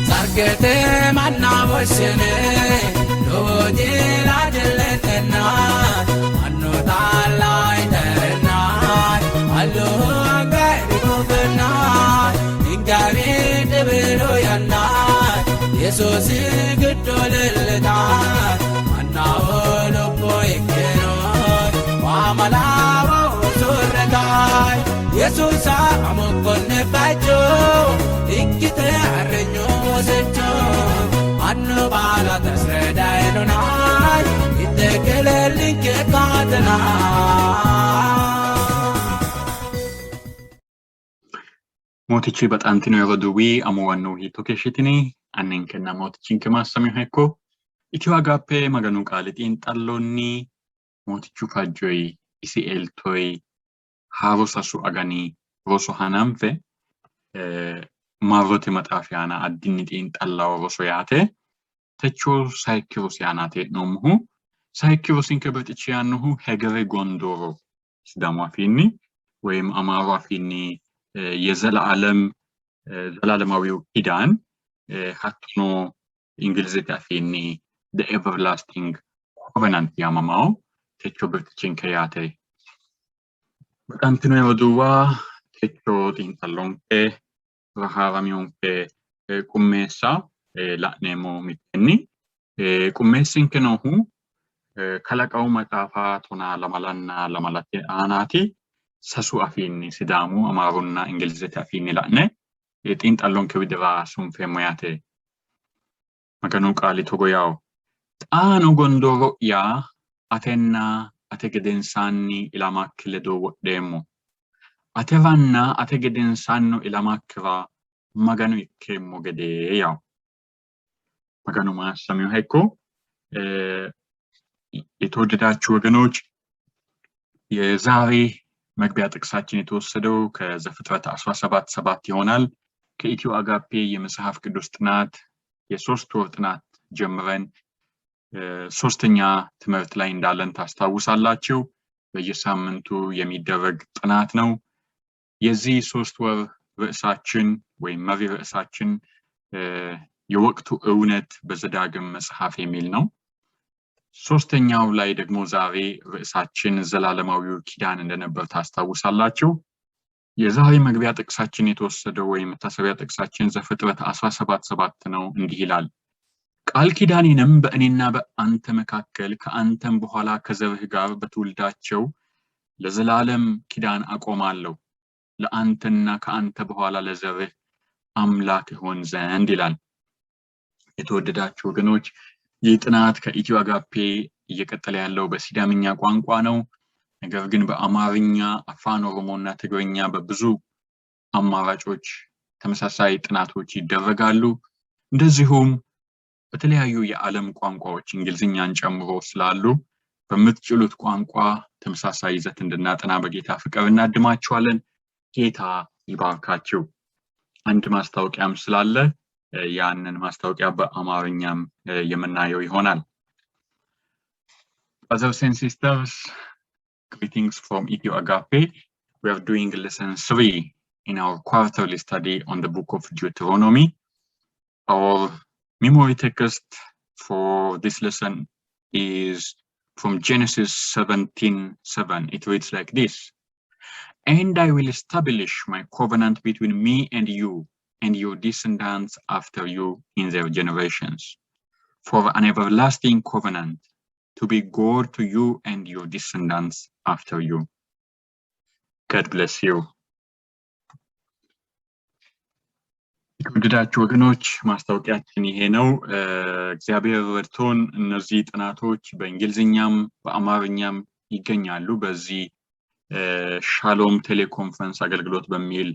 sargete manna boshene loje ladelena anno talai terna allo gaibubna ingari debelo yanna yesus gudolelna manna olo boykero wamalawo surgai yesus amokonne bajo ikite arrenyo secho anno bala tasredailona itekelelike kadna motichi batantino yoduwi amwanu hitokeshitini annenkenna motichin kemassami hekko Ethio Agape maganu qalitiin xallonni motichu fajjoy isi eltoy harosasu agani roso hanamfe marrote maxaafiyaana addinnitiin xallaw roso yaate techo saykirus yaanate nomuhu saykirusin kebetichi yaannuhu hegere gondoro sidama afiinni ወይም አማሩ አፊኒ ዘላለማዊው ኪዳን ሀጥኖ እንግሊዝኛ አፊኒ the everlasting covenant ያማማው techo bertichin kayate በጣንትኖ የወዱዋ techo tintalonke raharamionke kummesa la'nemo mittenni kummesinke nohu kalaqaw maqafa tona lamalate aanati sasu afiinni sidamu amarunna ingilizete afiinni la'ne tintalonke widira sunfemo yate maganu qaali togo yaw xaano gondoro ya atenna ategedensanni ilamakkile do woddeemo atevanna ategedensanno ilamakkira maganu ikkemo gede yaw maganu ማሰሚው ሄኮ የተወደዳችሁ ወገኖች የዛሬ መግቢያ ጥቅሳችን የተወሰደው ከዘፍጥረት 17:7 ይሆናል ከኢትዮ አጋፔ የመጽሐፍ ቅዱስ ጥናት የሶስት ወር ጥናት ጀምረን ሶስተኛ ትምህርት ላይ እንዳለን ታስታውሳላችሁ በየሳምንቱ የሚደረግ ጥናት ነው የዚህ ሶስት ወር ርዕሳችን ወይ መሪ ርዕሳችን የወቅቱ እውነት በዘዳግም መጽሐፍ የሚል ነው ሶስተኛው ላይ ደግሞ ዛሬ ርዕሳችን ዘላለማዊው ኪዳን እንደነበር ታስታውሳላችሁ የዛሬ መግቢያ ጥቅሳችን የተወሰደው ወይ መታሰቢያ ጥቅሳችን ዘፍጥረት 17:7 ነው እንዲህ ይላል ቃል ኪዳኔንም በእኔና በአንተ መካከል ከአንተም በኋላ ከዘርህ ጋር በትውልዳቸው ለዘላለም ኪዳን አቆማለሁ ለአንተና ከአንተ በኋላ ለዘርህ አምላክ ሆን ዘንድ ይላል የተወደዳችሁ ወገኖች የጥናት ከኢትዮ አጋፔ እየቀጠለ ያለው በሲዳምኛ ቋንቋ ነው ነገር ግን በአማርኛ አፋን ኦሮሞና ትግርኛ በብዙ አማራጮች ተመሳሳይ ጥናቶች ይደረጋሉ እንደዚሁም በተለያዩ የዓለም ቋንቋዎች እንግሊዝኛን ጨምሮ ስላሉ በምትችሉት ቋንቋ ተመሳሳይ ይዘት እንድናጠና በጌታ ፍቅር እናድማችኋለን ጌታ ይባርካችሁ አንድ ማስታወቂያም ስላለ ያንን ማስታወቂያ በአማርኛም የምናየው ይሆናል Brothers and sisters greetings from Ethio Agape we are doing lesson 3 in our quarterly study on the book of Deuteronomy our memory text for this lesson is from Genesis 17:7 it reads like this and I will establish my covenant between me and you and your descendants after you in their generations for an everlasting covenant to be God to you and your descendants after you God bless you የተወደዳችሁ ወገኖች ማስታወቂያችን ይሄ ነው እግዚአብሔር ወርቶን እነዚህ ጥናቶች በእንግሊዝኛም በአማርኛም ይገኛሉ በዚህ ሻሎም ቴሌኮንፈረንስ አገልግሎት በሚል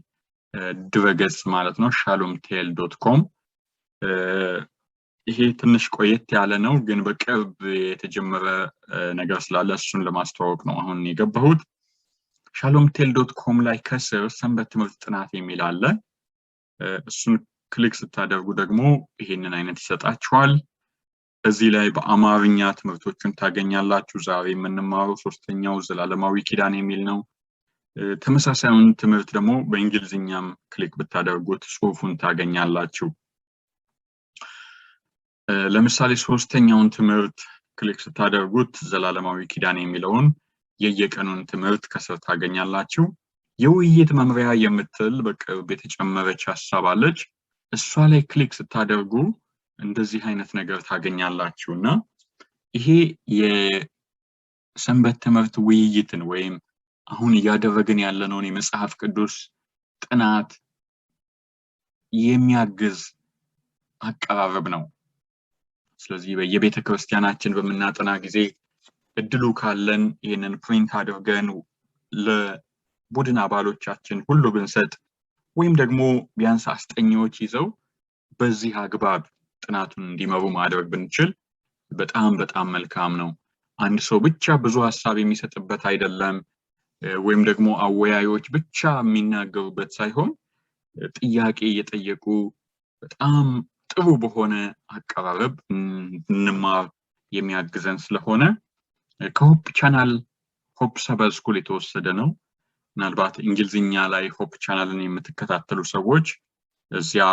ድረገጽ ማለት ነው shalomtel.com ይሄ ትንሽ ቆየት ያለ ነው ግን በቅርብ የተጀመረ ነገር ስላለ እሱን ለማስተዋወቅ ነው አሁን የገባሁት shalomtel.com ላይ ከስር ሰንበት ትምህርት ጥናት የሚል አለ እሱን ክሊክ ስታደርጉ ደግሞ ይሄንን አይነት ይሰጣችኋል እዚህ ላይ በአማርኛ ትምህርቶችን ታገኛላችሁ ዛሬ የምንማረው ሶስተኛው ዘላለማዊ ኪዳን የሚል ነው ተመሳሳዩን ትምህርት ደግሞ በእንግሊዝኛም ክሊክ ብታደርጉት ጽሁፉን ታገኛላችሁ። ለምሳሌ ሶስተኛውን ትምህርት ክሊክ ስታደርጉት ዘላለማዊ ኪዳን የሚለውን የየቀኑን ትምህርት ከስር ታገኛላችሁ። የውይይት መምሪያ የምትል በቅርብ የተጨመረች ሐሳብ አለች። እሷ ላይ ክሊክ ስታደርጉ እንደዚህ አይነት ነገር ታገኛላችሁና ይሄ የሰንበት ትምህርት ውይይትን ወይም አሁን ያደረግን ያለነውን የመጽሐፍ ቅዱስ ጥናት የሚያግዝ አቀራረብ ነው። ስለዚህ በየቤተ ክርስቲያናችን በመናጠና ጊዜ እድሉ ካለን ይሄንን ፕሪንት አድርገን ለቡድን አባሎቻችን ሁሉ ብንሰጥ ወይም ደግሞ ቢያንስ አስጠኚዎች ይዘው በዚህ አግባብ ጥናቱን እንዲመሩ ማድረግ ብንችል በጣም መልካም ነው። አንድ ሰው ብቻ ብዙ ሐሳብ የሚሰጥበት አይደለም፣ ወይም ደግሞ አወያዮች ብቻ የሚናገሩበት ሳይሆን ጥያቄ እየጠየቁ በጣም ጥሩ በሆነ አቀራረብ እንማር የሚያግዘን ስለሆነ ከሆፕ ቻናል ሆፕ ሰበር ስኩል የተወሰደ ነው። ምናልባት እንግሊዝኛ ላይ ሆፕ ቻናልን የምትከታተሉ ሰዎች እዚያ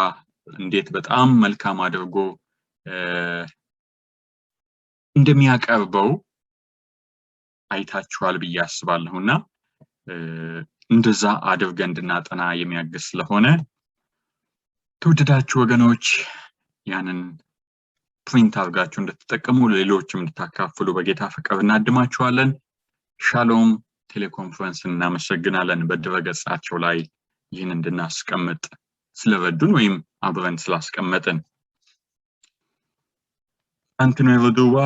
እንዴት በጣም መልካም አድርጎ እንደሚያቀርበው አይታችኋል ብዬ አስባለሁና እንደዛ አድርገን እንድናጠና የሚያግዝ ስለሆነ ተወደዳችሁ ወገኖች ያንን ፕሪንት አድርጋችሁ እንድትጠቀሙ ለሌሎችም እንድታካፍሉ በጌታ ፍቅር እናድማችኋለን። ሻሎም ቴሌኮንፈረንስ እናመሰግናለን። በድረገጻቸው ላይ ይህን እንድናስቀምጥ ስለረዱን ወይም አብረን ስላስቀመጥን። አንተኖ የወዱዋ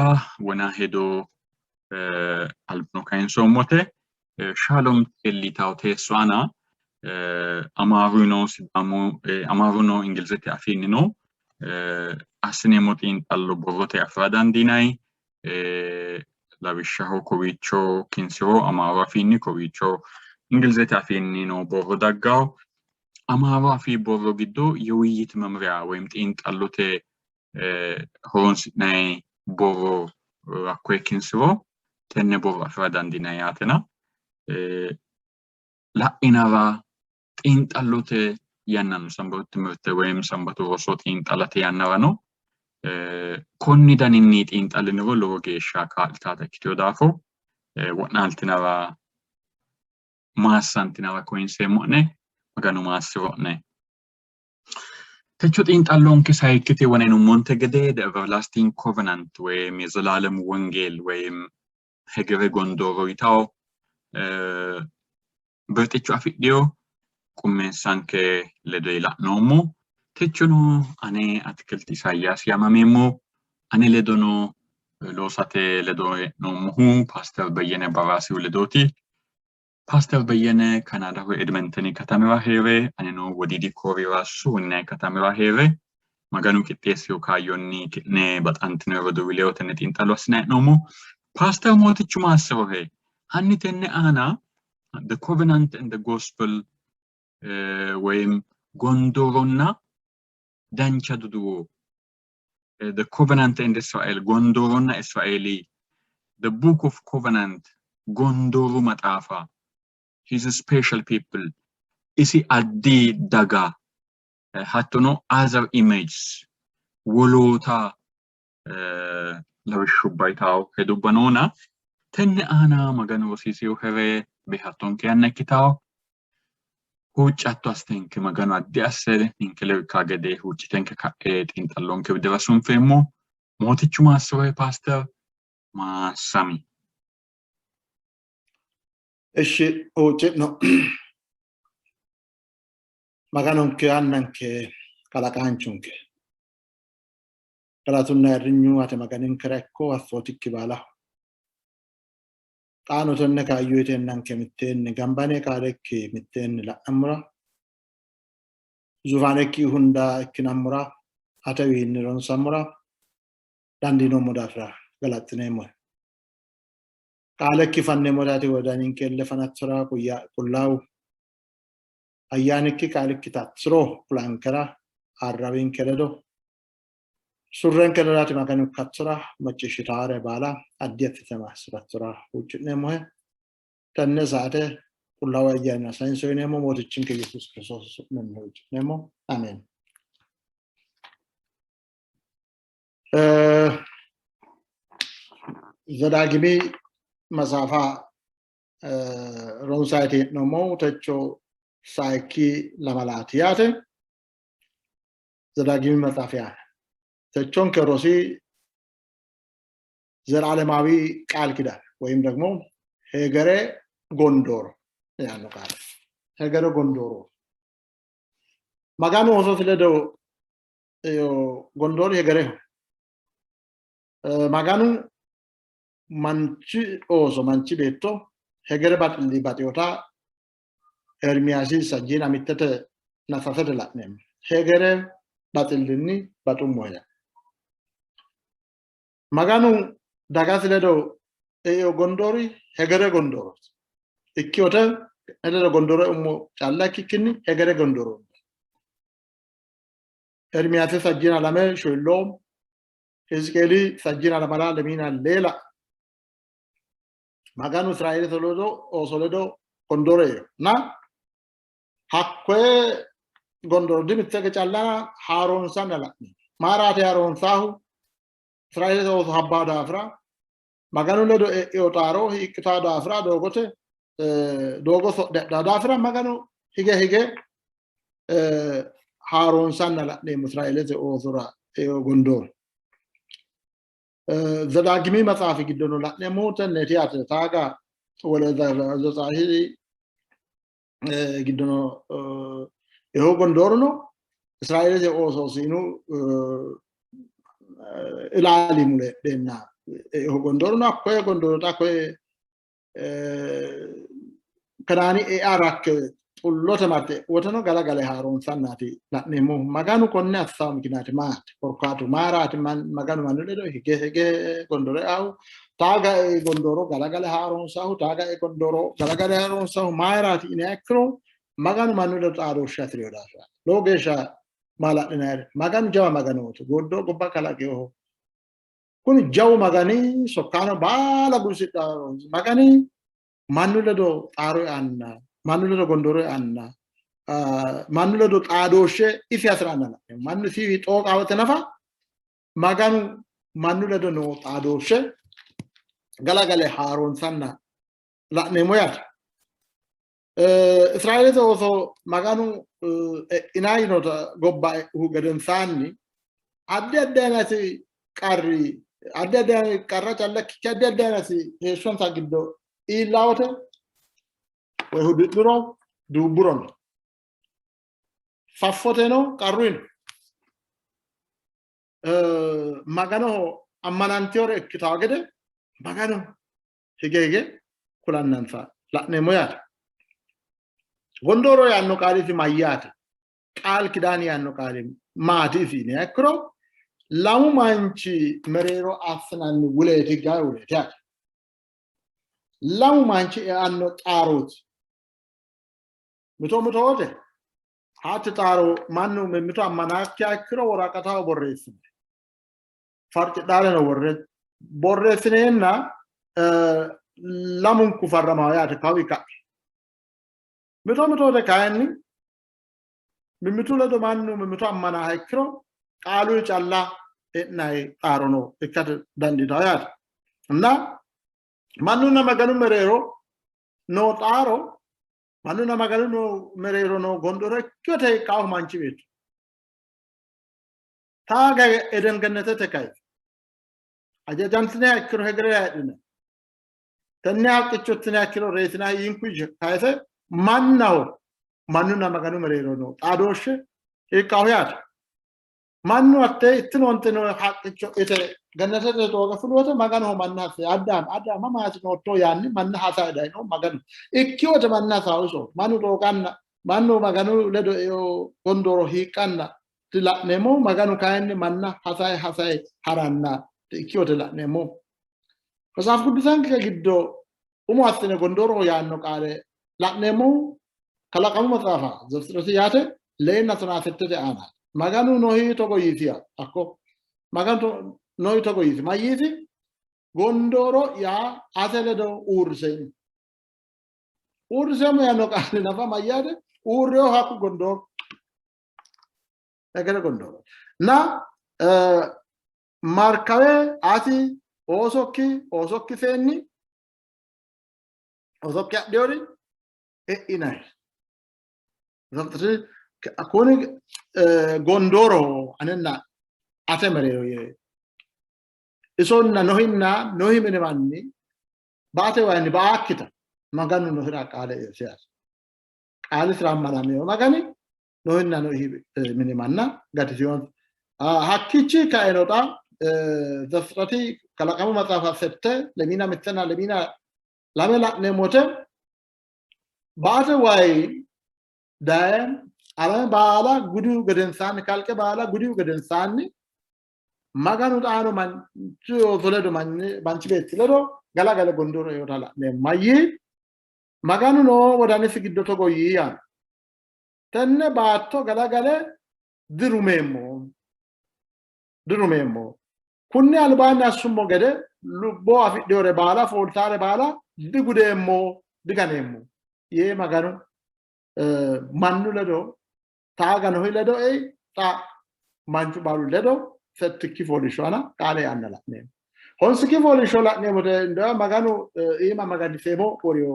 ወና ሄዶ አልብኖ ካይንሶ ሞቴ ሻሎም ኤሊታው ተሷና አማሩኖ ሲዳሙ አማሩኖ እንግሊዘኛ አፊኒኖ አስኔሞቲን ጣሎ ቦሮቴ አፍራዳን ዲናይ ላብሻው ኮቪቾ ኪንሲሮ አማሩ አፊኒ ኮቪቾ እንግሊዘኛ አፊኒኖ ቦሮዳጋው አማሩ አፊ ቦሮ ጊዶ የውይይት መምሪያ ወይም ጤን ጣሎቴ ሆንስ ናይ ቦሮ አኮይ ኪንሲሮ ተነ ቦሮ አፍራዳን ዲናይ አተና ላኢናራ ጤን ጣሎቴ ያናኑ ሰንበት ትምህርት ወይም ሰንበቱ ሮሶ ጤን ጣላቴ ያናራ ነው። ኮኒ ዳንኒ ጤን ጣልነው ለወጌሻ ካልታታ ኪቲዮ ዳፎ ወናልትናራ ማሳንትናራ ኮይንሴ ሞኔ magano massirone techo ጤን ጣሎን ከሳይክቴ ወነኑ ሞንቴገዴ the everlasting covenant ወይም የዘላለም ወንጌል ወይም ሄገሬ ጎንዶሮ ይታው በርጤቹ አፊዲዮ ቁሜንሳንከ ለዶይላ ኖሞ techono ane አትክልት ኢሳያስ ያማሜሞ ane ledono losate ledo nomu pastor በየነ ባራሲው ለዶቲ pastor በየነ ካናዳ ሆ ኤድመንተን ከተማዋ ሄሬ አኔኖ ወዲዲ ኮሪራ ሱና ከተማዋ ሄሬ ማጋኑ ቂጤሲዮ ካዮኒ ነ በጣንት ነው ወደ ዊሌው ተነቲን ጣሎስና ኖሞ pastor ሞትቹ ማሰው ሄ አንተነ አና the covenant and the gospel ወይም ጎንዶሮና ዳንቻ ዱዱ the covenant and Israel ጎንዶሮና እስራኤሊ the book of covenant ጎንዶሩ መጣፋ he's a special people isi addi daga hattono other images wolota lawshu baitaw hedubanona tenne ana magano sisiu here behaton ke annakitaw huchatto astenke magano addi assere inkele kagede hucitenke kae tintalonke biderasun femo motichu masore pastor masami esce ogetno maganonke annanke kalakanchunke kalatunna rinyu ate maganin krekko afotikki bala qaano tonne kaayyote annanke mitten gambane kaalekki mitten la amra zuvaneki hunda kinamra atawi niron samra dandino modafra galatnemo kaalekki fanne modati wodanin kelle fanatsra kuya kullaw ayyaniki kaalekki tatsro plankara arrabin keledo surren kelerati maganu katsra machishitare bala adyat tema sratsra uchnemo tanne saate qullawaa ijjaanna saayinsoo inemo mootichin ke Yesuus Kiristoos memnooj nemo amen. ዘዳግሚ መጽሐፋ ሮንሳይቲ ነሞ ተቾ ሳይኪ ለማላቲያተ ዘዳግሚ መጽሐፊያ ተቾን ከሮሲ ዘላለማዊ ቃል ኪዳን ወይም ደግሞ ሄገሬ ጎንዶሮ ያለው ቃል ሄገሬ ጎንዶሮ ማጋኑ ሆሶ ስለዶ ጎንዶሮ ሄገሬ ማጋኑ manchi oso manchi betto hegere batli batiota Ermiyaasi sajjina mittete nafafete la'nem hegere batilini batummoya maganu dagasi ledo eyo gondori hegere gondoro ikkiyota edere gondoro ummo calla kikkinni hegere gondoro Ermiyaasi sajjina lame shoylo Hizkeli sajjina lamala lemina lela maganu Israel osoledo gondore na hakwe gondoro dimitte ke challa haron sanala marate haron sahu Israel oso habada afra maganu ledo eotaro hikta da afra dogote dogo da afra maganu hige haron sanala ne Israel osora gondoro ዘዳግሚ መጽሐፍ ግደኑ ለነሞተ ነቲያት ታጋ ወለዛ ዘጻሂ ግደኑ ይሄ ጎንዶር ነው እስራኤል ዘኦሶሲኑ ኢላሊ ሙለ ደና ይሄ ጎንዶር ነው አኮ ጎንዶር ታኮ ከዳኒ አራክ ጡሎተ ማቴ ወተኖ ጋላጋለ ሃሮን ሳናቲ ለነሞ ማጋኑ ኮነ አሳው ምክንያት ማት ፖርካቱ ማራት ማጋኑ ማንለዶ ሄጌ ጎንዶሮ አው ታጋ ጎንዶሮ ጋላጋለ ሃሮን ሳው ታጋ ጎንዶሮ ጋላጋለ ሃሮን ሳው ማራት ኢናክሮ ማጋኑ ማንለዶ ጣሮ ሻትሪዮዳፋ ሎጌሻ ማላድናር ማጋኑ ጃዋ ማጋኖት ጎዶ ጎባ ካላጌው ኩን ጃው ማጋኒ ሶካኖ ባላ ጉሲጣ ማጋኒ ማንለዶ ጣሮ አና ማንለዶ ጎንዶሮ አና ማንለዶ ጣዶሼ ኢፍ ያስራናና ማን ሲቪ ጦቃው ተነፋ ማጋኑ ማንለዶ ነው ጣዶሼ ገላገለ ሃሮን ሳና ለነሞያት እስራኤል ተወሶ ማጋኑ ኢናይ ነው ጎባ ገደንሳኒ አደደናቲ ቀሪ አደደና ቀራጭ አለክ ከደደናቲ ሄሾን ታግዶ ኢላውተ ወይ ሁድጥሮ ዱቡሮን ፋፎቴኖ ቀሩን ማጋኖ አማናንቲዮር እክታገደ ማጋኖ ሄጌ ኩላናንፋ ለነሞያት ጎንዶሮ ያኖ ቃሊቲ ማያት ቃል ኪዳን ያኖ ቃሊ ማቲፊ ነክሮ ላሙ ማንቺ መሬሮ አፍናን ውለቲ ጋውለታ ላሙ ማንቺ ያኖ ጣሮት ምቶ ወደ ሀት ጣሮ ማኑ ምቶ አማናኪያ ክሮ ወራቀታው ቦሬስ ፈርጭ ዳለ ነው ቦሬስኔና ላሙን ኩፈረማው ያተ ካዊካ ምቶ ወደ ካይኒ ምምቱ ለዶ ማኑ ምቶ አማና ሃይክሮ ቃሉ ጫላ እናይ ጣሮ ነው እከተ ዳንዲታው ያተ እና ማኑና መገኑ መሬሮ ነው ጣሮ ማኑና መገኑ ነው መሬሮ ነው ጎንዶረ ከተ ቃው ማንቺ ቤት ታጋ ኤደን ገነተ ተካይ አጀጃንትነ ያክሮ ሄግረ ያድነ ተኛ አቅቾትነ ያክሮ ሬትና ይንኩጅ ካይተ ማናው ማኑና መገኑ መሬሮ ነው ጣዶሽ ይቃው ያት ማኑ አተ እንትኖንተ ነው ሐቅቾ እተ ገነተ ተወገፍሎተ መገኑ ማናት አዳም ማማት ነው ቶ ያን ማና ሐሳዳይ ነው መገኑ እኪዮተ ማናሳውሶ ማኑ ዶቃና ማኑ መገኑ ለዶ ጎንዶሮ ሂቃና ለነሞ መገኑ ካይን ማና ሐሳይ ሐራና እኪዮተ ለነሞ ከዛፍ ቅዱሳን ከግዶ ኡማስተነ ጎንዶሮ ያኖ ቃለ ለነሞ ከላቀሙ መጽሐፋ ዘፍጥረት ያተ ለእና ተናፈተተ አና ማጋኑ ኖሂ ተቆይቲያ አኮ ማጋኑ ኖሂ ተቆይቲ ማይቲ ጎንዶሮ ያ አተለዶ ኡርሰን ursemu ya no kale nafa mayade urreo haku gondor egere gondor na markawe ati osokki senni osokki addiori e inai zamtri akoni gondoro anenna atemereo ye isonna nohimene manni baate wani baakita maganu no hira qale yesias qale sramana me magani no hinna no mini manna gati sion hakkichi ka enota dafrati kalaqamu matafa sette lemina mitana lemina lamela ne mote baate wai daem ala bala gudu gaden san kalke bala gudu gaden san maganu daano man to zoledo man banci bettiledo gala gondoro yotala ne mayi maganu no wadane sigiddo to goyiya tenne baatto gala dirumemmo kunni albana summo gede lubbo afidore bala foltare bala diganemmo ye maganu mannu ledo taagano hiledo ta manchu balu ledo setti folishona kale annala ne honski folishola ne mote ndo maganu ima magadi sebo porio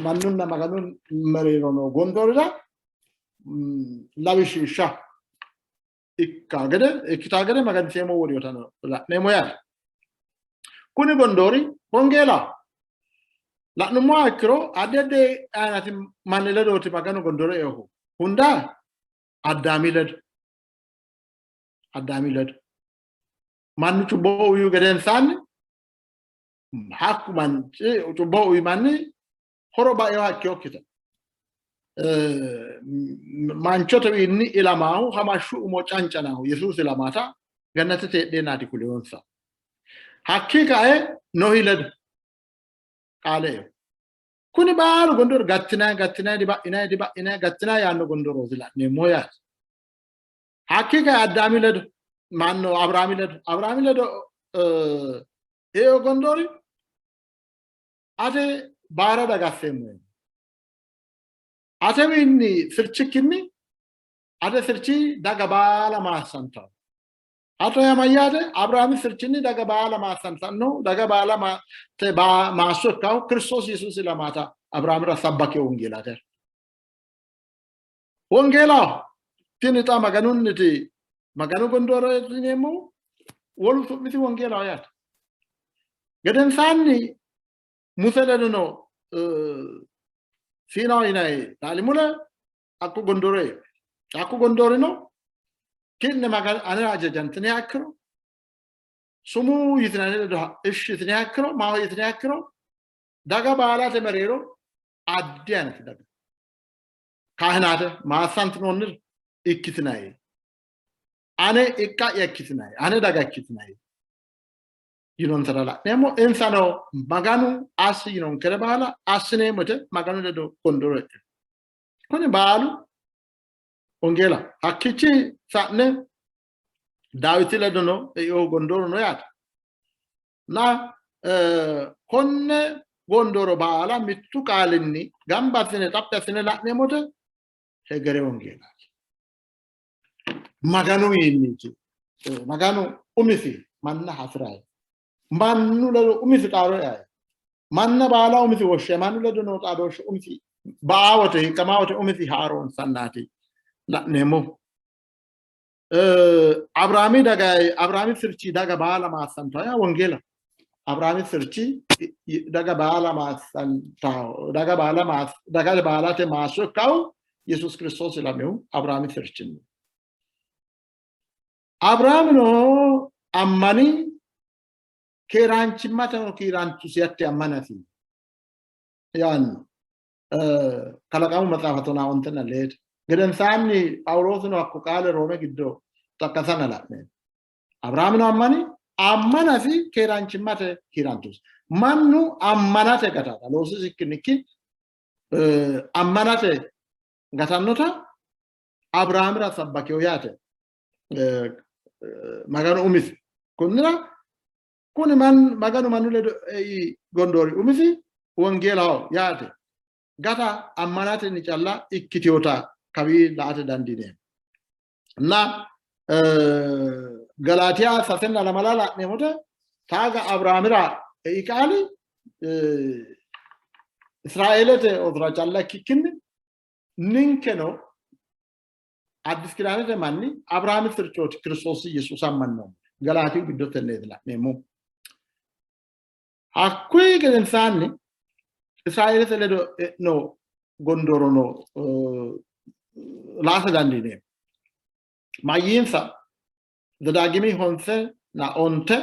mannunna maganun marino gondorda lavishisha ikkitagede magadi semo worio tano la ne moya kuni gondori hongela la no makro adede anati manile do ti maganu gondoro eho hunda adamiled man chubo uyu geden san hakku man chubo uyu manni horoba yo hakki kita man choto inni ilamau hamashu mo chancana yesus ilamata gannate te nati kulionsa hakika no hiled qale kuni baaru gondor gattina diba ina gattina yanno gondoro zila ne moya hakika adamiled manno abrahamiledo eo gondori ate bara daga femme ate winni sirchikini ate sirchi daga bala masanta ato yamayade abraham sirchini daga bala masanta no daga bala ma te ba masukka Kristus Yesus ilamata abraham ra sabbake wongela tinita maganunniti maganu gondoro tinemo wolu miti wongela ayat gaden sanni musele no sina inai talimula aku gondore no kinne magan ana jantne akro sumu yitnane do ish yitne akro ma yitne akro daga bala te merero adyan daga kahnate ma sant nonir ikkitnai ane ikka yakitnai ane daga kitnai yinon tarala nemo insano maganu asi yinon kere bala asne mote maganu do kondoro kone balu ongela hakkichi satne dawitile dono o gondoro no yata na konne gondoro bala mittu kalinni gamba sene tappa sene la nemote hegere ongela maganu yinni maganu umisi manna hasrai mannu la umisi taro ya manna bala umisi woshe mannu la dono tado umisi baawate kamawate umisi haron sannati la nemo abrahami sirchi daga bala ma santa ya wongela abrahami sirchi daga bala ma santa daga bala te maso kaw Jesus Christos la meu abrahami sirchi abraham no ammani keranchi mata no kirantu siatte ammanati yan kalaqamu matafatona ontena let geden samni Paulos no akukale Rome giddo takasana la abraham no ammanati keranchi mate kirantus mannu ammanate gatata losu sikkiniki ammanate gatannota abraham ra sabbake oyate maganu umisi kunira kuni man maganu manule gondori umisi wongela yate gata ammanate ni challa ikkitiota kabi laate dandine na Galatia sasenna la malala ne mota taga Abrahamira ikali Israelete odra challa kikinni ninkeno addis kiranete manni Abraham sirchoti Kristos Jesus ammanno Galati biddote ledla nemo akkui geden sanni Israelete ledo no gondorono laasa dandine mayinsa dadagimi honse na onte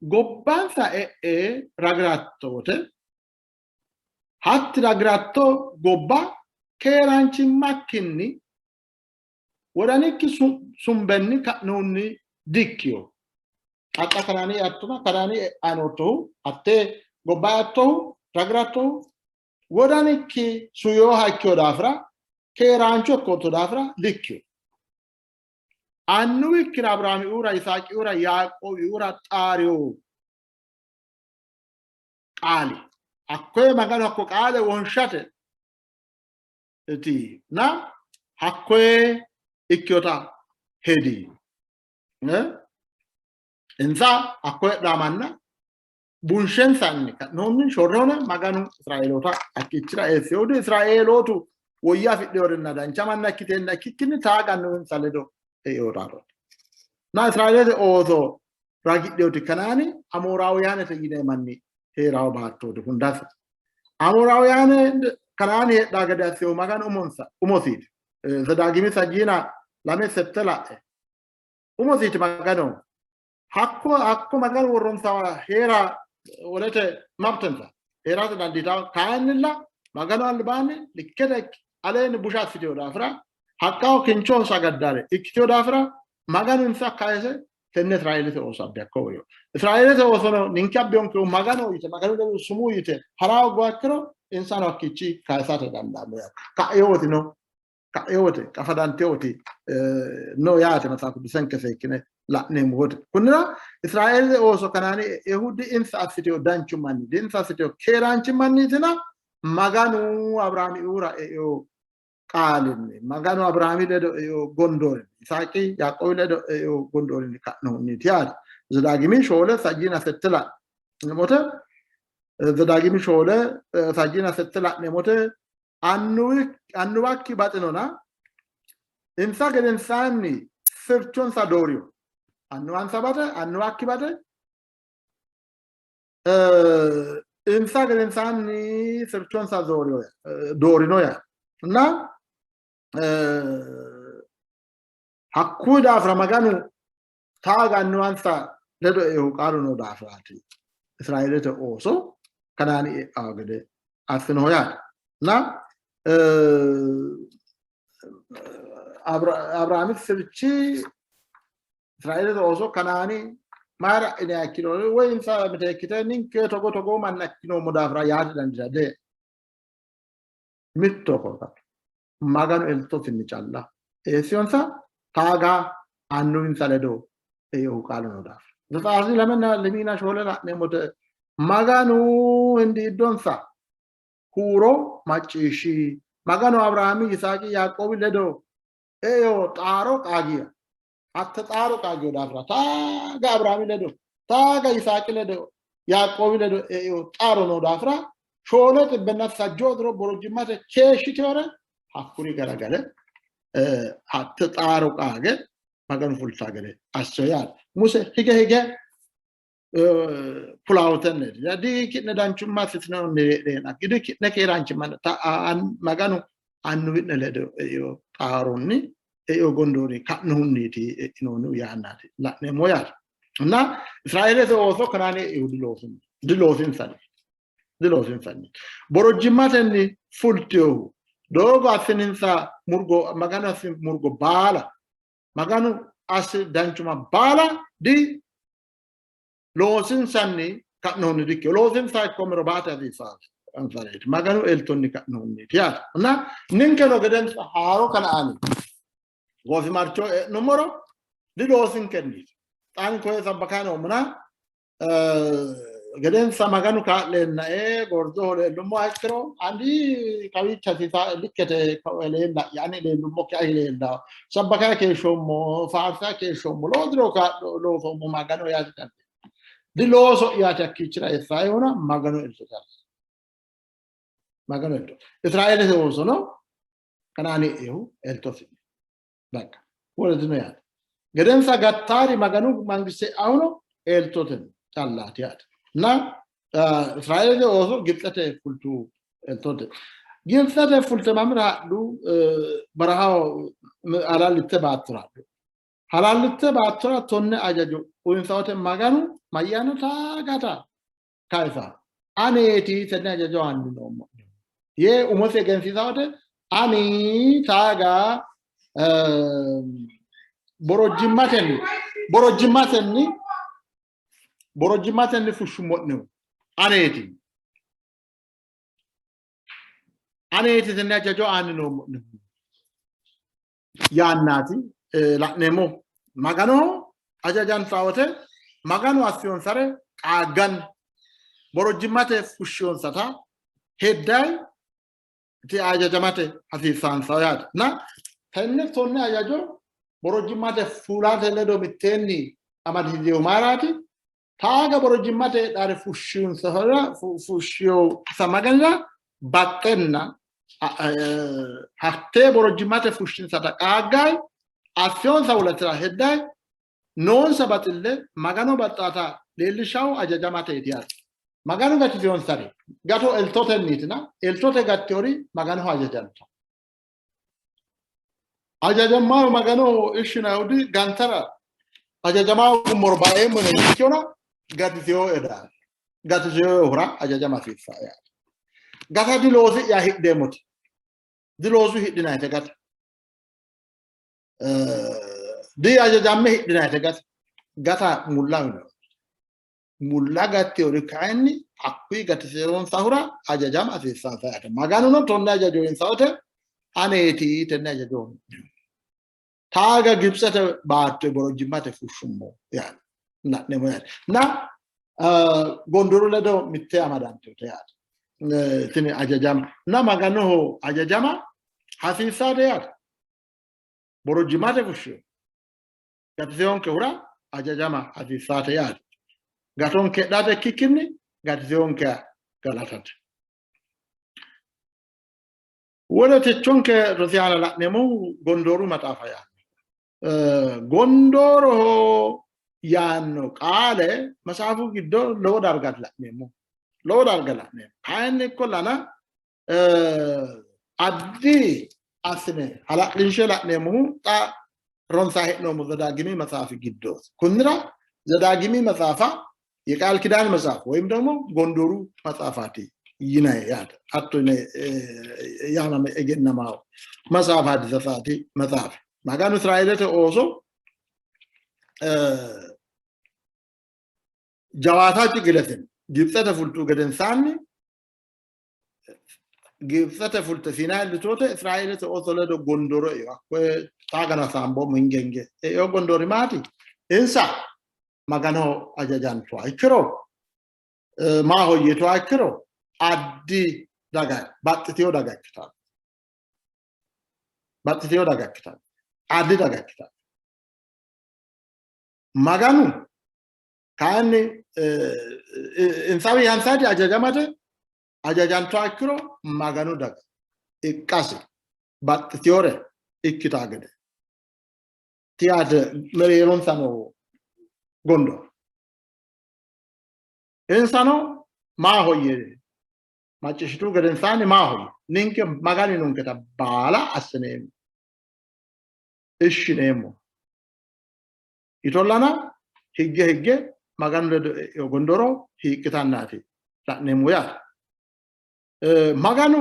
gobbansa ragrattote hatti ragratto gobba keranchi makkinni wodanikki sumbenni kanunni dikkio atta kanani attuma kanani anoto atte gobba atto ragratto wodanikki suyo hakkio dafra kerancho koto dafra dikkio annu ikkira Abraham ura Isaac ura Yaaqoob ura xaariyo qaali akkoe magano akko qaale wonshate eti na akkoe ikkiota hedi enza akkoe damanna bunshen sanni nonni shorrona maganu Israelota akkichira Ethio Israelotu woyya fiddeorenna danchamanna kitenna kikkinni taagannu saledo eoraro na Israelete ozo ragiddeoti kanani amorawiyane tayine manni heraw baattode kundas amorawiyane kanani hedda Ethio magan umosit zadagimi sajina lame settela umosit magano hakko magan worron sawa hera wolete mabtensa hera dandita kaanilla magano albane likkede alen busha sitio dafra hakkaw kinchon sagaddare ikkitio dafra maganun sakkaese tenne Israelete osabbiakko yo Israelete osono ninkabbion ko magano yite magano de sumu yite haraw gwakkro insano akkichi kaisate dandamo ya ka yote kafadanteoti no yaate masaku bisanke sekine la nemode kunna Israelete oso kanani yehudi insa asitio danchu manni dinsa asitio keranchi manni tina maganu Abraham ura yo qaalinni maganu Abraham ledo yo gondore Isaaqi Yaaqoob ledo yo gondore ni kanno ni tiyaat zadagimi shole sajina settela nemote zadagimi shole sajina settela nemote annu wakki batinona insa geden sanni sirchon sadorio annu ansabate annu wakki bate insa geden sanni sirchon sadorio dorino ya na hakku dafra maganu taaga nuansa ledo qalu no dafrati Israelete oso kanani agade afino ya na Abraham sirchi Israelete oso kanani mara ina akino we insa metekite ninke togo manakino modafra yaad dandade mitto ko maganu elto tinchalla esionsa taga annu insaledo eyo qalu no daf zaasi lamena lemina sholela nemote maganu indi donsa huro macishi maganu Abraham Isaac Yaaqoob ledo eyo taro qagiya atta taro qagiyo dafra taga Abraham ledo taga Isaac ledo Yaaqoob ledo eyo taro no dafra sholet benafsa jodro borojimate cheshitore hakuri garagale hatta taro qage maganu fultagale asoyal muse hige pulawten jadi kitne danchuma sitno ne na gidi kitne keranchima ta an maganu annu widne ledo yo taronni yo gondori kannuniti inonu yanati latne moyar na Israelete oso kanane dilosin sanni borojjimatenni fultio dogo afininsa murgo maganu asin murgo bala maganu asi danchuma bala di losin sanni kannoni dikko losin sa come robata di fa anzaret maganu eltonni kannoni tiat na ninkelo geden haro kanani gofi marcho numero di losin kendi tan ko sabakano muna gadensa maganu ka lenna gordo lelummo akkiro andi kawicha sifa likkete lella yani lelummo ka lella sabbaka ke shommo faasa ke shommo lodro ka lo fomo maganu ya tan di loso ya takkichira Israele maganu eltotar maganu elto Israele so no kanani eu eltosi baka wala dino ya gadensa gattari maganu mangise awno eltoten tallati ya na Israel also giftate fultu eltote giftate fulte mamra du baraha halalitte baatra tonne ajajo uinsaote maganu mayano tagata kaifa aneti tenne ajajo andino ye umose gensisaote ani taga borojimmatenni fushumodne aneti tenne ajajo andino yannati la'nemo magano ajajan saote magano asion sare qagan borojimate fushon sata heddai ti ajajamate hasisan sayat na tenne tonne ajajo borojimate fulate ledo mittenni amadi dio marati taga borojimate dare fushon sahara fushio samaganga battenna hatte borojimate fushin sata qagai action sawlatra heddai non sabatille magano battata lelishaw ajajamate etiyat magano gati zion sare gato el toten nitna el tote gattori magano ajajanta ajajama magano ishina udi gantara ajajama morbae mun ikiona gati zio eda gati zio hura ajajama fifa ya gata dilozi ya hidemot dilozu hidina ete gata di ajajamme hidina ete gata mulla teori kaini akui gati seron sahura ajajam asisan sayata maganu no tonne ajajo insaote aneti tenne ajajo taga gipsate batte borojimate fushummo yani na nemo yani na gondoro ledo mitte amadante teyat tini ajajam na maganu ajajama hasisade yat borojimate fushu gati seron ke ura ajajama hasisate yat gaton ke date kikini gati zonka galatat wala te chonke rosiala la nemo gondoru matafa ya gondoro yanno qale masafu giddo lo dargat la nemo kayne kolana addi asne hala linshela nemo ta ronsa hetno mudagimi masafi giddo kunra zadagimi masafa የቃል ኪዳን መጽሐፍ ወይም ደግሞ ጎንዶሩ መጽሐፋቲ ይናያት አጥነ ያማመ እገነማው መጽሐፋት ዘፋቲ መጽሐፍ ማጋኑ እስራኤልተ ኦሶ ጃዋታጭ ግለትን ግብጽተ ፉልቱ ገደንሳኒ ግብጽተ ፉልተ ሲናል ቶተ እስራኤልተ ኦሶ ለዶ ጎንዶሮ ያኮ ታጋና ሳምቦ መንገንገ ዮ ጎንዶሪ ማቲ እንሳ magano ajajanto aikro ma hoyeto aikro addi daga battitio daga kitab addi daga kitab maganu kani insawi hansati ajajamate ajajanto aikro maganu daga ikkasi battitiore ikkitagede tiad mereron sano gondo insano ma hoyere machishtu gadensani ma hoy ninke magani nunke ta bala asnem ishinemo itollana higge maganu le gondoro hikitanati tanemu ya maganu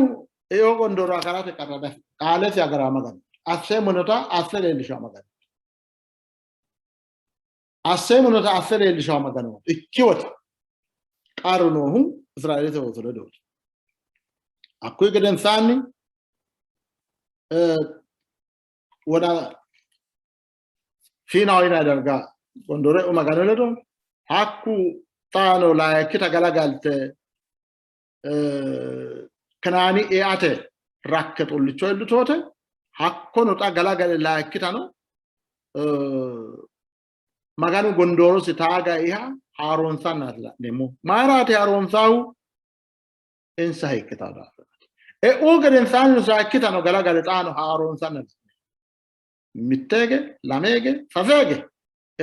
e gondoro akarate katada kale si agara maganu asemonota asele lisha maganu asemonota asele lisha maganu ikiwat qarunohu israeli tawtolo akui gadensani wada fina ina darga gondore maganu le do hakku taano laayikita galagalte kanaani e'ate rakke xullicho illutote hakkono xa galagale laayikitano maganu gondoro si taaga iha haaroonsannaati la'neemmo maaraati haaroonsaahu insa hikkitaadha e uu gedensaanni sa ikkitano galagale xaano haaroonsannaati mitteege lameege saseege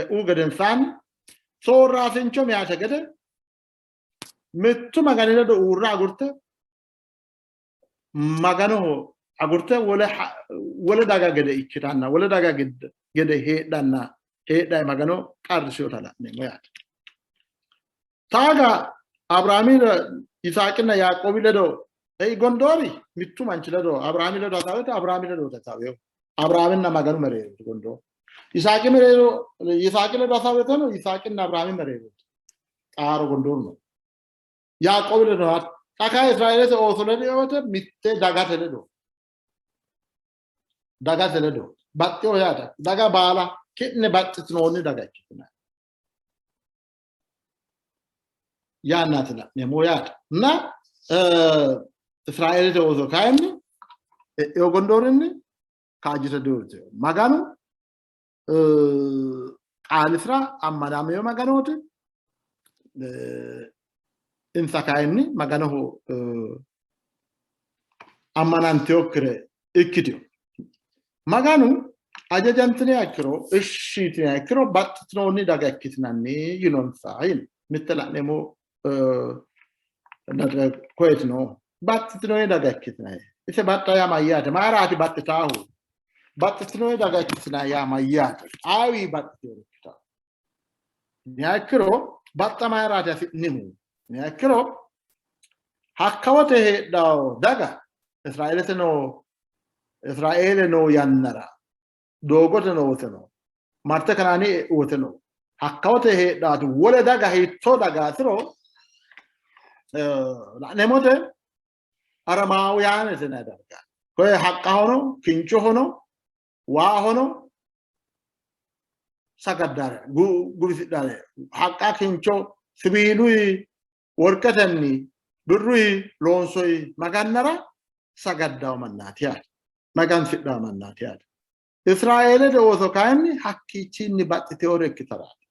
e uu gedensaanni soorraasincho meyate gede mittu magani ledo uurra agurte maganoho agurte wole daga gede ikkitanna wole daga gede heedhay magano qarrisiyota la'neemmo yaate taaga abrahaami yisaaqinna yaaqoobi ledo gondoori mittu manchi ledo abrahaami ledo hasaawete abrahaami ledo hasaaweyo abrahaaminna maganu mereerooti gondoo yisaaqi mereero yisaaqi ledo hasaaweteno yisaaqinna abrahaami mereerooti xaaro gondooru no yaaqoobi ledo takaa israa'eelete ooso ledo yoote mitte dagate ledo baxxeyo yaata daga baala ki'ne baxxitinoonni daga ikkitina yaannaati la'neemmo yaata na israa'eelete ooso kayinni e'eyo gondoorinni kaajjite doorte maganu qaalisira ammanameyo maganooti insa kayinni maganoho ammananteyokkire ikkitiyo maganu ajajantine akkiro ishshitine akkiro baxxitinoonni daga ikkitinanni yinonsa yini mitte la'neemmo koyetino baxxitinoonni daga ikkitinay ise baxxa yaa mayyaate maaraati baxxitaahu baxxitinoonni daga ikkitina yaa mayyaate aawii baxxiteyo ikkitawo neakkiro baxxa maaraati afi'nihu neakkiro hakkawote heedhawo daga Israa'eele no yannara doogote noote no marte kanaani e'uote no hakkawote heedhaati wole daga hiittoo dagaatiro la'neemmote aramaawiyaanete yinayi darga koye haqqahono kinchohono waahono sagaddare guwisidhare haqqa kincho sibiiluyi worqatenni birruyi loonsoyi magannara sagaddawo mannaati yaate magansidhawo mannaati yaate israa'eelete ooso kayinni hakkiichinni baxxiteyoore ikkitaraati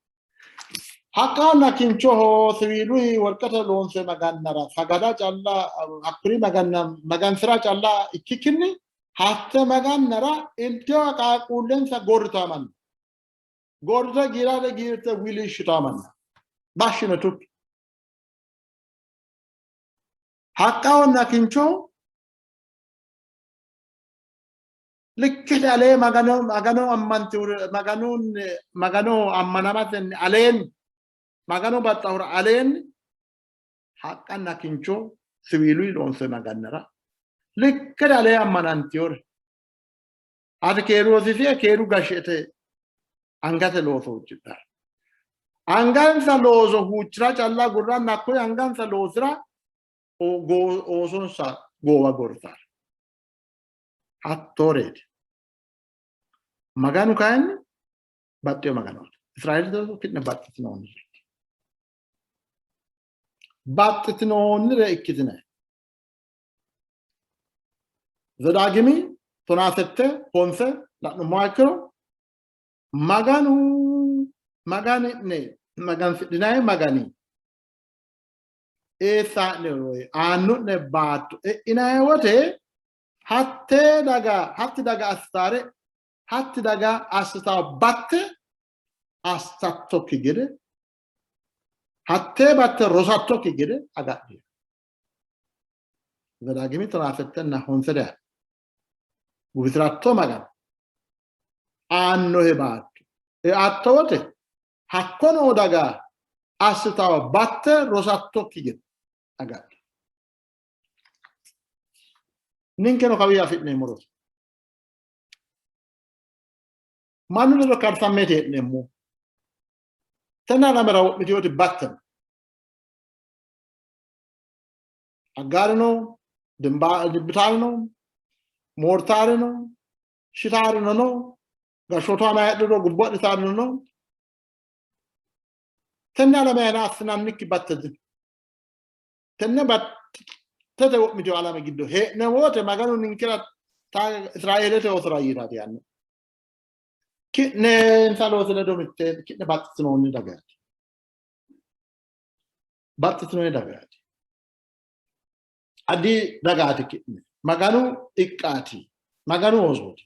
haqqaanna kinchoho sibiiluyi worqate loonsoyi magannara sagada calla hakkuri magansira calla ikkikkinni hatte magannara ilteyo qaaquullensa gorritawo manna gorrite giirate giirte wiliishshitawo manna bashshine tukki haqqahonna kinchoho likkite alee magano ammanamatenni aleenni magano baxxahura aleenni haqqanna kincho siwiiluyi loonsoyi magannara likkite alee ammanantiyore ati keeru hosiisiye keeru gashshete angate looso huuccidhara angansa looso huuccira calla gurranna hakkoye angansa loosira oosonsa goowa gortara hattooreeti maganu kayinni baxxeyo maganooti israa'eelete ki'ne baxxitinoonnire ikkitine zedaagimi 17 honse la'nummoha ikkiro magansidhinayi magani eessaa'ne roye aannu'ne baatto e'inayi wote hatti daga assitawo batte assattokki gede hattee batte rosattokki gede agadhiyo zedaagimi 17 honse dea guwisiratto magano aannohe baatto atto wote hakkono daga assitawo batte rosattokki gede agadhi ninkeno kawi afi'neemmo roso mannu ledo karsammete hee'neemmo tenne alamera wo'miteyoti batteno aggaarino dibbitaarino moortaarino shitaarino no gashshootu ama heedhiro gubbo adhitaarino no تنا لما يناسنا نك باتد تنا بات تتوقع مجو على ما جدو هي نموت ما كانوا ننكر تا إسرائيل إسرائيل هذا يعني كنا إنسان وصلنا دومت كنا باتسنوني دعات باتسنوني دعات أدي دعات كنا ما كانوا إكاتي ما كانوا وزود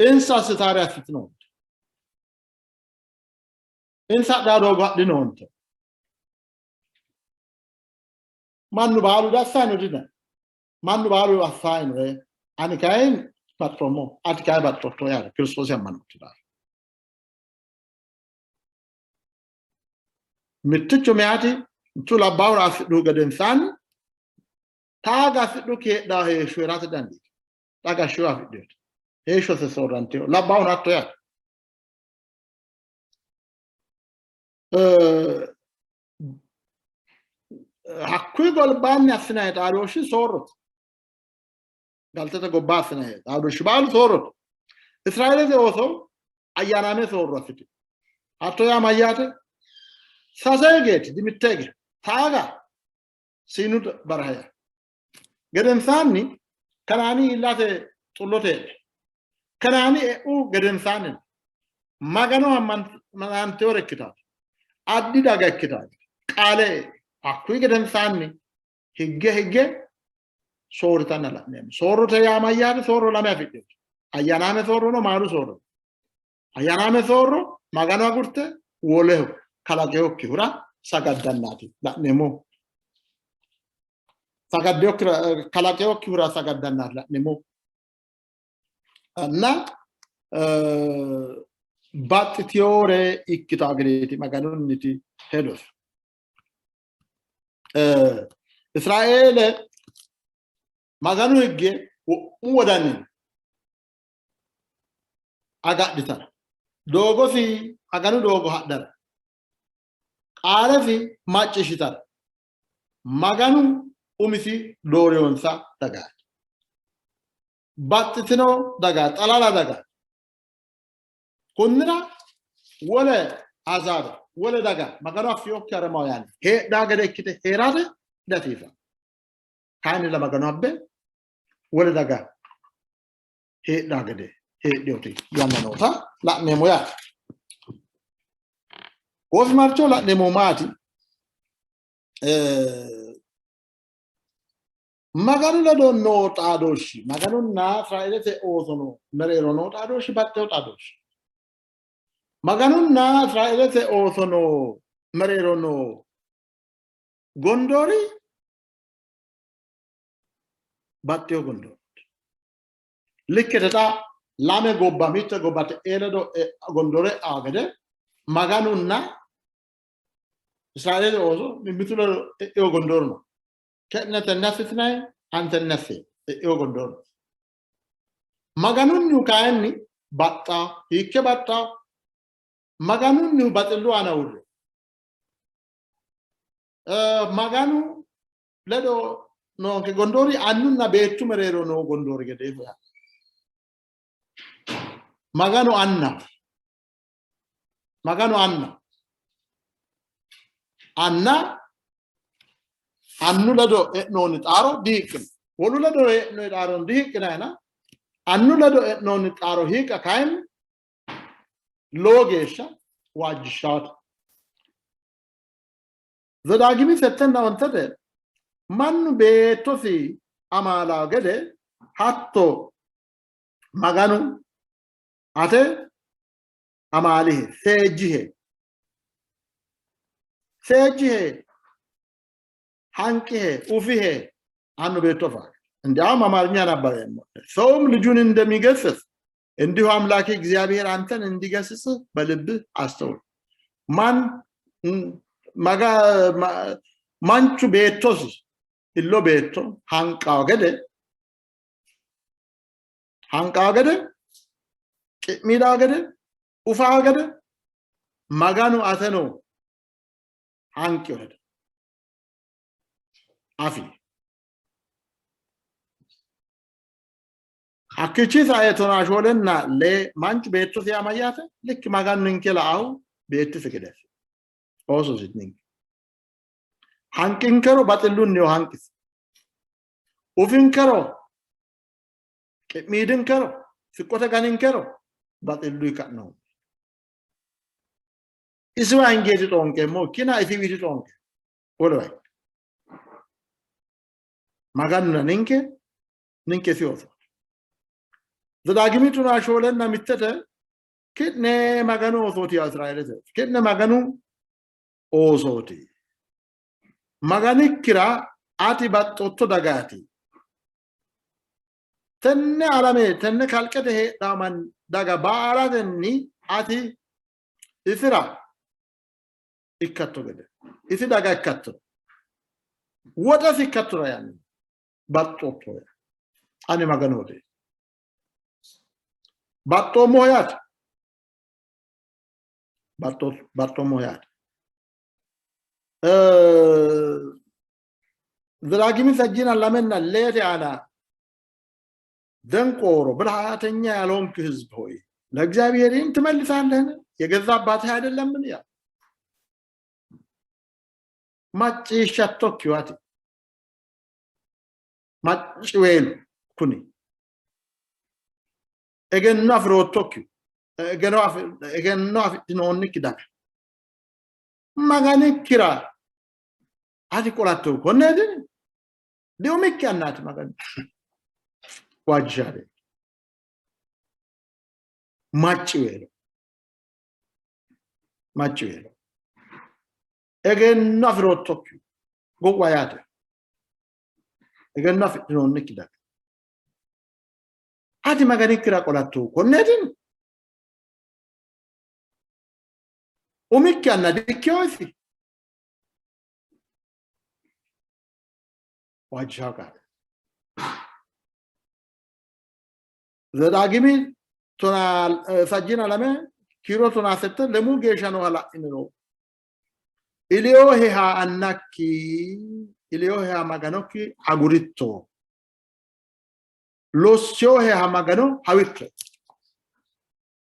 إنسان ستارة فتنون إنسان دارو قاد دينون ما نبالو ده سانو دينا ما نبالو أساين أنا كاين patromo atika ba toto ya Kristus ya manu tida mitcho meati tula bawra fidu gaden san taga fidu ke da he shwerata dandi taga shwa fidu he shwa se sorante la bawra to ya hakku gol ban yasna ta roshi sorot galtata gobbasna he ado shibal sorot Israel ze oso ayana me sorot fiti atto ya mayate sazeget dimitege taga sinut baraya gaden sanni kanani illate tullote kanani u gaden sanni magano man teore kitab addi daga kitab qale akui gaden sanni higge sortana la nem sorota ya mayate soro la me afite ayana me soro no maru soro ayana me soro magano agurte woleho kalaqeo kihura sagadannati la nemo sagadeo kalaqeo kihura sagadannati la nemo anna bat tiore ikkitagreti maganunniti hedos Israel maganu higge wodani aga ditara dogo fi aganu dogo haddara qarafi maccishitar maganu umisi doreonsa daga battino daga talala daga kunna wala azab wala daga maganu afyo karamoyan he daga dekite herade datifa kani la maganu abbe wala daga he daga de he dioti yamanota la memoya Of marcho la nemomati maganu la do not adoshi maganu na frailete ozono merero not adoshi batte adoshi maganu na frailete ozono merero no gondori batte gondori liketa lame gobba mitte gobbate eledo gondore agade maganu na Israel ozo mitulo eo gondorno ketna tanafitnai antannafi eo gondorno maganun nu kaanni batta hikke batta maganun nu batelu ana urre maganu ledo no ke gondori annunna beettu merero no gondori gede fa maganu anna Anna annulado non taro dikin wolulado no taro dikin na annulado non taro hika kain logesha wajshat zadagimi setten awantade man betosi amala gede hatto maganu ate amali sejihe Seji hanke ufihe anu betofa እንዲያውም አማርኛ ነበር ሰውም ልጁን እንደሚገስጽ እንዲሁ አምላክ እግዚአብሔር አንተን እንዲገስጽ በልብህ አስተውል ማንቹ ቤቶስ ኢሎ ቤቶ ሃንቃው ገደ ሚዳ ገደ ኡፋ ገደ ማጋኑ አተኖ አንቂ ወደ አፊ አክቺ ሳይቶና ሾለና ለማንጭ ቤቱ ሲያማያተ ልክ ማጋኑ እንከላው beetti sekedas also sitting hankin karo batilun ne hankis ufin karo midin karo sikota ganin karo batilu ikano iswa engage tonke mo kina ifi witi tonke olwai magana ninke fioso zadagimi tuna sholen na mittete kitne maganu osoti Israelite kitne maganu osoti maganikira ati batotto dagati tenne alame tenne kalqete heedhaman daga baaratenni ati isira ikkatto gede isi daga ikkatto wota sikkatto yani batotto ani maganote batto moyat batto moyat ዘዳግሚ ሰጂና ለምን ለሌት ያላ ደንቆሮ ብልሃተኛ ያልሆንክ ህዝብ ሆይ ለእግዚአብሔርን ትመልሳለህ የገዛ አባትህ አይደለምን ያ ማጭ ሸቶኪዋት ማጭ ወይል ኩኒ እገና ፍሮቶኪ እገና ዲኖንክ ዳክ ማጋኒክራ አዲቆላቶ ኮነድን ዲውሚክ ያናት ማጋኒ ዋጃለ ማጭዌሎ እገና ፍሮቶኪ ጎዋያተ እገና ዲኖንክ ዳክ አዲ ማጋኒክራ ቆላቶ ኮነድን ኡሚክ ያና ዲኪዮሲ ዋጃጋ ዘዳግሚ ቶና ሳጂና ለመ ኪሮ ቶና ሰተ ለሙ ጌሻኖ hala ኢንሮ ኢሊዮሄሃ አናኪ ኢሊዮሄሃ ማጋኖኪ አጉሪቶ ሎስዮሄሃ ማጋኖ ሀዊቶ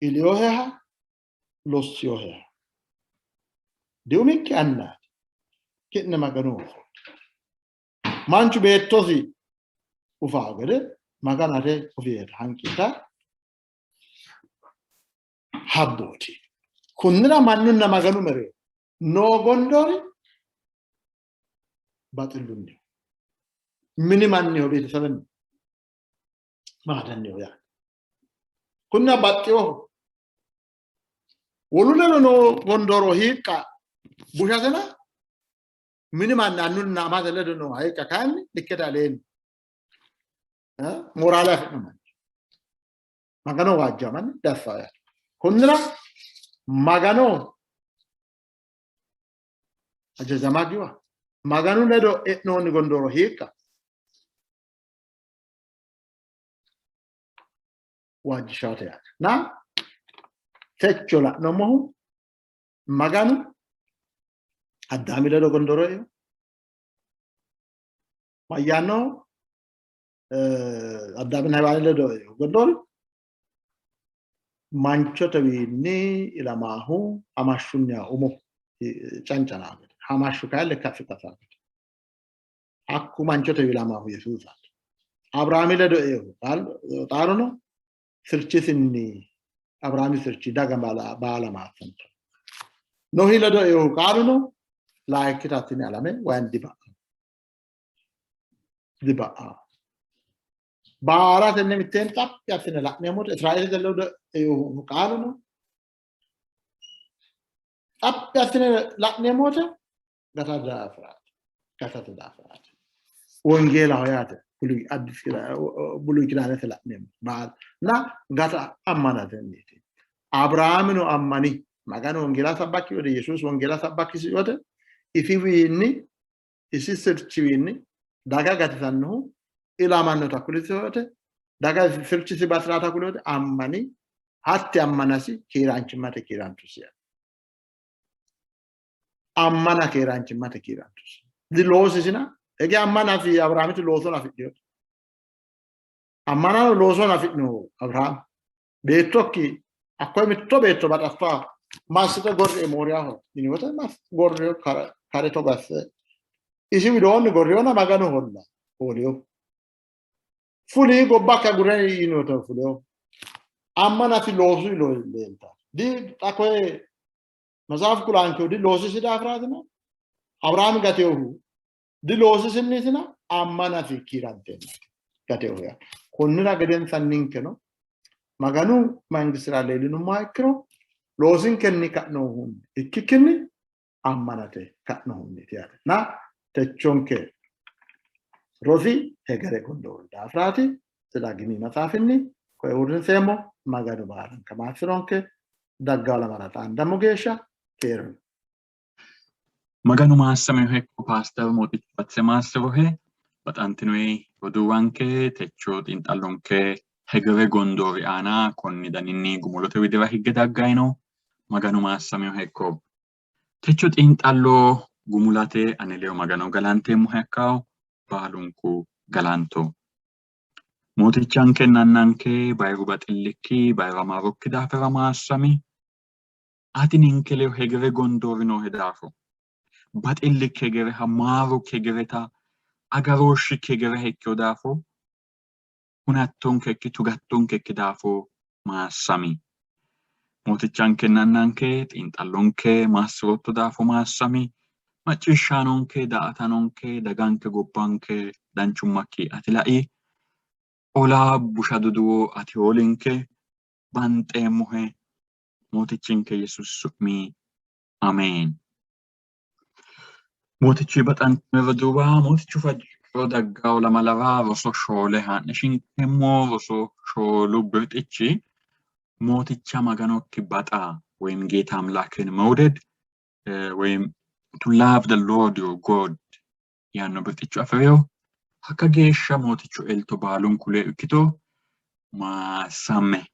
ኢሊዮሄሃ ሎስዮሄሃ ዲውሚክ አና kitne magano manchu beettosi ufaagere maganate ufier hankita habboti kunnira mannunna maganu mere no gondori batilunni mini manni obiti saben madanni oya kunna battiyo wolulelo no gondoro hikka bushatena miniman annunna amadele no hayka kan diketa len morala fitman magano wajjaman dafaya kunna magano ajazamagiwa maganu nedo etnoni gondoro hika wajshate na techola nomo maganu adami ledo gondoro io mayano adami nabale ledo gondoro mancho tawini ilamahu amashunya umo chancana hamashu kale kafika sana akku mancho tawi ilamahu yesusa abraham ledo io tarono sirchisinni abraham sirchi daga bala masanto no hilado io karuno like kitatini alame wan diba baara tenne mitten tap yatine la nemot israel dello io karuno tap yatine la nemot gata dafrat wongela hoyate bulu addis bulu kilane la nem baal na gata amana tenniti abraham no ammani magano wongela sabaki ode yesus wongela sabaki siyote ifiwini isisirchiwini daga gatisanno ilamanno takulitote daga sirchisi basrata kulote ammani hatti ammanasi kiranchimate kirantusia ammana kiranchimate kirantusia di losisina ege ammana fi abraham ti losona fidio ammana losona fitno abraham betokki akkoy mitto betto batafa Master Gorre Moria, you know what I must Gorrio Caretogas. Is you don't Goriona Magano Honda, Folio. Fully go back a granny in auto folio. Ammanati losu lo lenta. Di acque Mazaf Kulanko, di losses it afradina. Abraham Gateu, di losses in Nitina, Ammanati Kirante. Gateu. Conura Gaden Sanninkeno. Maganu Mangisra Lelino micro. Losing can nick at no home. A kicking ammanate cut no home. Na te chonke. Rosi, Hegare Gondor, da frati, se la Ginina Tafini, quei Urdensemo, Maganu Baran, Camazronke, da Galamaratan, da Mogesha, Kero. Maganu massame hekko pasta moti patse massavohe, but Antinoi Roduanke, Techot in Talonke, Hegare Gondori Ana, con Nidanini Gumulote videva Higedagaino, Maganu massame hekko. Techot in Tallo Gumulate, Aneleo Magano Galante Muhekao, Balunku Galanto. Motichanke Nananke, by Rubat Iliki, by Ramarokki da Peramassami. Atininkele Hegare Gondorino Hedafo. But illik Hegare Hamaru Kegereta, Agaroshi Kegere Hekkodafo, Unatonke Tugatonke Kedafo, Massami. Motichanke Nananke, Intalonke, Masroto dafo Massami, Machishanonke, Datanonke, Daganke Gopanke, Danchumaki Atilai. Ola Bushadudu Atiolinke, Bante Mohe, Motichinke Jesus mi. Amen. Motichi but Antvadua, Motichu Rodagao la Malava, Rosso Shole Hanishin Kemo, Rosso Sholu Bertichi, Moticha Magano Kibata, when Gatam Lakin moded, when to love the Lord your God, Yano Bertichu Aferio, Hakagesha Motichu El Tobalum Kule Ukito. Ma same